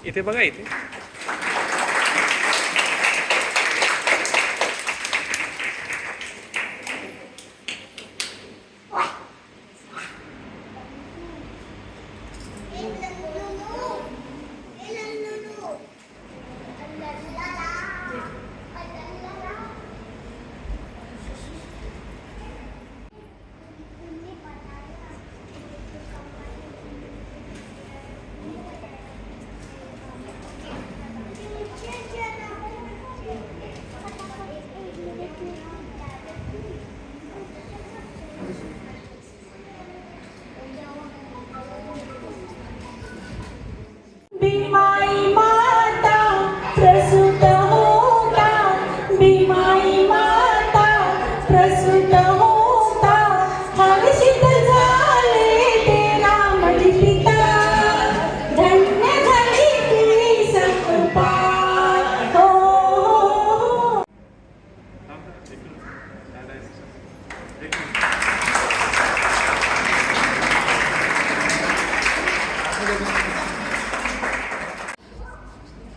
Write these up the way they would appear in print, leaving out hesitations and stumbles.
इथे बघा इथे.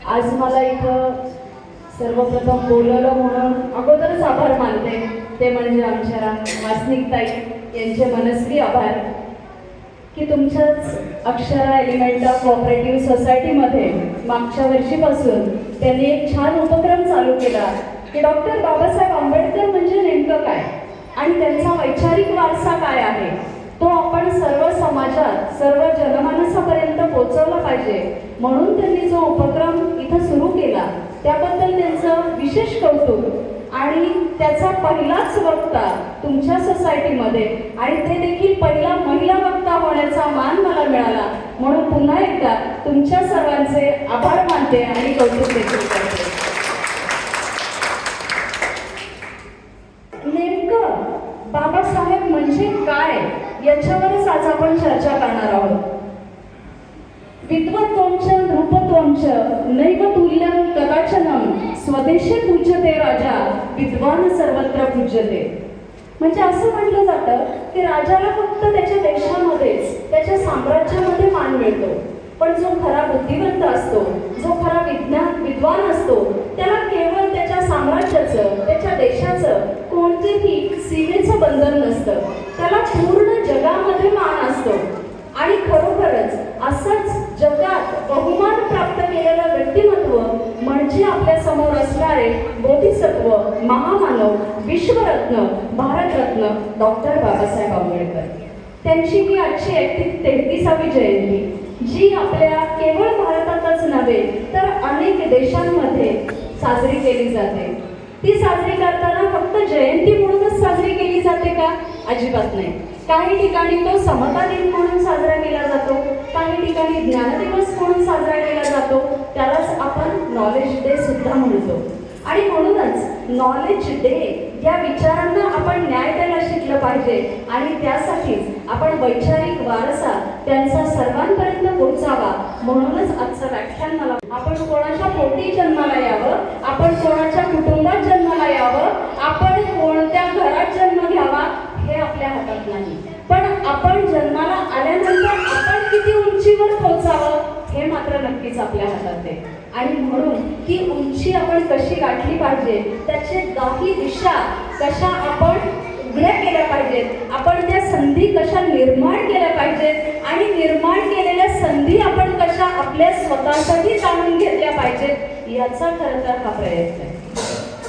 आज मला इथं सर्वप्रथम बोलवलं म्हणून अगोदरच आभार मानते. ते म्हणजे आमच्या वासनिकताई यांचे मनस्वी आभार की तुमच्याच अक्षरा एलिमेंटा कोऑपरेटिव्ह सोसायटीमध्ये मागच्या वर्षीपासून त्यांनी एक छान उपक्रम चालू केला की डॉक्टर बाबासाहेब आंबेडकर म्हणजे नेमकं काय आणि त्यांचा वैचारिक वारसा काय आहे तो आपण सर्व समाजात सर्व जनमानसापर्यंत पोहोचवला पाहिजे. म्हणून त्यांनी जो उपक्रम इथं सुरू केला त्याबद्दल त्यांचं विशेष कौतुक आणि त्याचा पहिलाच वक्ता तुमच्या सोसायटीमध्ये आणि ते देखील पहिला महिला वक्ता होण्याचा मान मला मिळाला. म्हणून पुन्हा एकदा तुमच्या सर्वांचे आभार मानते आणि कौतुक देखील करते. नेमकं बाबासाहेब म्हणजे काय याच्यावरच आज आपण चर्चा करणार आहोत. विद्वत्वंच नृपत्वंच नैव तुल्यं कदाचनं स्वदेशे पूज्यते राजा विद्वान सर्वत्र पूज्यते. म्हणजे असं म्हटलं जातं की राजाला फक्त त्याच्या देशामध्येच त्याच्या साम्राज्यामध्ये मान मिळतो, पण जो खरा बुद्धिवंत असतो जो खरा विद्वान असतो त्याला केवळ त्याच्या साम्राज्याचं त्याच्या देशाचं कोणतेही सीमेचं बंधन नसतं, त्याला पूर्ण जगामध्ये मान असतो. आणि खरोखरच असंच जगात बहुमान प्राप्त केलेलं व्यक्तिमत्व म्हणजे आपल्या समोर असणारे बोधिसत्व महामानव विश्वरत्न भारतरत्न डॉक्टर बाबासाहेब आंबेडकर. त्यांची ही आजची 33वी जयंती जी आपल्या केवळ भारतातच नव्हे तर अनेक देशांमध्ये साजरी केली जाते. ती साजरी करताना फक्त जयंती म्हणूनच साजरी केली जाते का? अजिबात नाही. काही ठिकाणी तो समता दिन म्हणून साजरा केला जातो, काही ठिकाणी ज्ञानदिवस म्हणून साजरा केला जातो, त्यालाच आपण नॉलेज डे सुद्धा म्हणतो. आणि म्हणूनच नॉलेज डे या विचारांना आपण न्याय द्यायला शिकलं पाहिजे आणि त्यासाठीच आपण वैचारिक वारसा त्यांचा सर्वांपर्यंत पोहोचावा. म्हणूनच आजचं व्याख्यान मला आपण कोणाच्या पोटी जन्माला यावं, आपण कोणाच्या कुटुंबात जन्माला यावं, आपण कोणत्या घरात जन्म घ्यावा हे आपल्या हातात नाही, पण आपण जन्माला आल्यानंतर आपण किती उंचीवर पोहोचावं हे मात्र नक्कीच आपल्या हातात आहे. आणि म्हणून ती उंची आपण कशी गाठली पाहिजे त्याचे दाही दिशा कशा आपण उघड्या केल्या पाहिजेत, आपण त्या संधी कशा निर्माण केल्या पाहिजेत आणि निर्माण केलेल्या संधी आपण कशा आपल्या स्वतःसाठी जाणून घेतल्या पाहिजेत याचा खरं तर हा प्रयत्न आहे.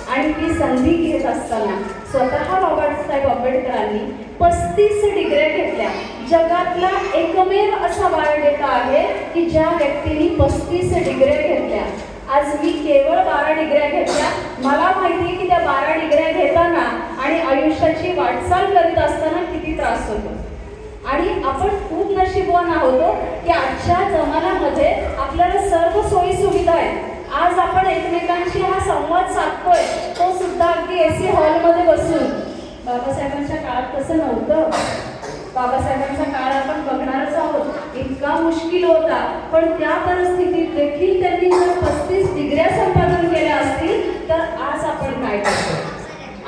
आणि ती संधी घेत असताना स्वतः बाबासाहेब आंबेडकरांनी 35 डिग्र्या घेतल्या. जगातला एकमेव असा बायोडेटा आहे की ज्या व्यक्तीने 35 डिग्र्या घेतल्या. आज मी केवळ 12 डिग्र्या घेतल्या. मला माहिती आहे की त्या 12 डिग्र्या घेताना आणि आयुष्याची वाटचाल करीत असताना किती त्रास होतो. आणि आपण खूप नशीबवान आहोत की आजच्या जमान्यामध्ये आपल्याला सर्व सोयी सुविधा आहेत. आज आपण एकमेकांशी हा संवाद साधतोय तो सुद्धा अगदी AC हॉलमध्ये बसून. बाबासाहेबांच्या काळात तसं नव्हतं. बाबासाहेबांचा काळ आपण बघणारच आहोत. इतका मुश्किल होता, पण त्या परिस्थितीत देखील त्यांनी जर 35 डिग्र्या संपादन केल्या असतील तर आज आपण काय करतो,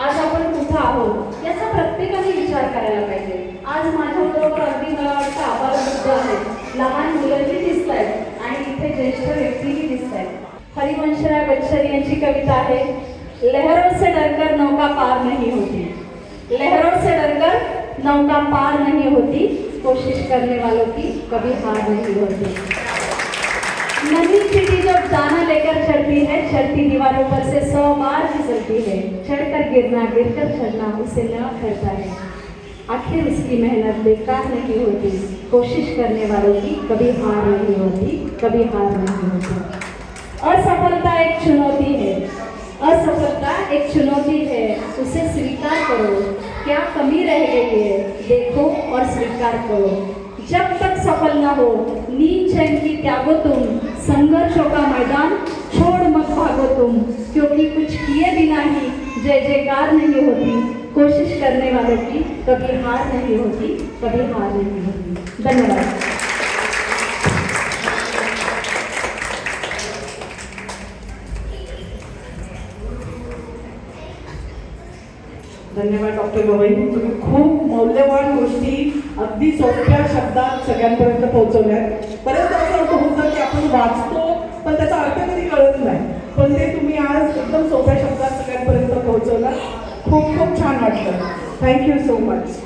आज आपण कुठं आहोत याचा प्रत्येकाने विचार करायला पाहिजे. आज माझ्याबरोबर अगदी मला वाटतं आबालवृद्ध आहेत, लहान मुलंही दिसत आहेत आणि इथे ज्येष्ठ व्यक्तीही दिसत आहेत. हरिवंशराय बच्चन यांची कविता आहे, लहरों से डरकर नौका पार नहीं होती. लहरों से डरकर नौका पार नहीं होती, कोशिश करने वालों की कभी हार नहीं होती. नदी चिटी जब दाना लेकर चढ़ती है, चढ़ती दीवारों पर से 100 बार फिसलती है. चढ़कर गिरना, गिरकर चढ़ना उसे न करता है. आखिर उसकी मेहनत बेकार नहीं होती, कोशिश करने वालों की कभी हार नहीं होती, कभी हार नहीं होती. असफलता एक चुनौती है, असफलता एक चुनौती है, उसे स्वीकार करो. क्या कमी रह गई है, देखो और स्वीकार करो. जब तक सफल न हो नींद चैन की त्यागो तुम, संघर्षों का मैदान छोड़ मत भागो तुम. क्योंकि कुछ किए बिना ही जय जयकार नहीं होती, कोशिश करने वालों की कभी हार नहीं होती, कभी हार नहीं होती. धन्यवाद. धन्यवाद डॉक्टर गवई. तुम्ही खूप मौल्यवान गोष्टी अगदी सोप्या शब्दात सगळ्यांपर्यंत पोहोचवल्या. बरेचदा असं होतं की आपण वाचतो पण त्याचा अर्थ कधी कळत नाही, पण ते तुम्ही आज एकदम सोप्या शब्दात सगळ्यांपर्यंत पोहोचवला. खूप खूप छान वाटलं. Thank you so much.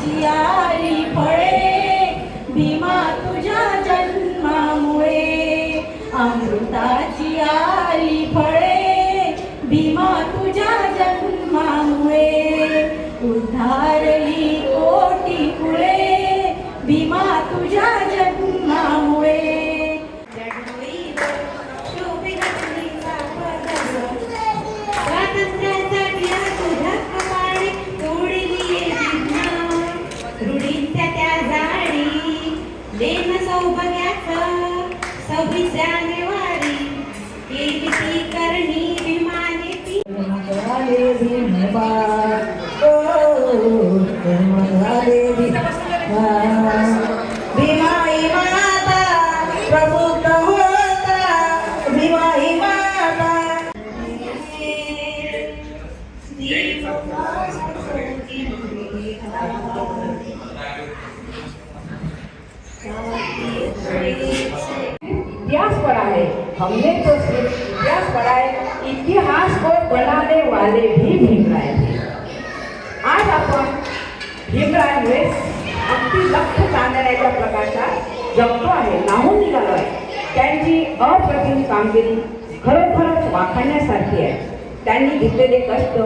अमृताची आली फळे भीमा तुझ्या जन्मामुळे अमृताची आली फळे भीमा तुझ्या जन्मामुळे उद्धारली कोटी कुळे भीमा तुझ्या जन्मामुळे स्वातंत्र्यासाठी तुझ्या कपाळी तोडली रूढींच्या त्या जाळी लेन सौभाग्याचं 26 जानेवारी केली ती करणी विमाने ती भीमाई माता प्रबुद्ध होता भीमाई माता इतिहास पढ़ा है हमने तो सिर्फ इतिहास पढ़ा है इतिहास को बनाने वाले भी भीमराय थे आज आपण भीमरायांमुळे अगदी लक्ष चांदण्याच्या प्रकाशात जगतो आहे नाहून निघालो आहे त्यांची अप्रतिम कामगिरी खरोखरच वाखाणण्यासारखी आहे त्यांनी घेतलेले कष्ट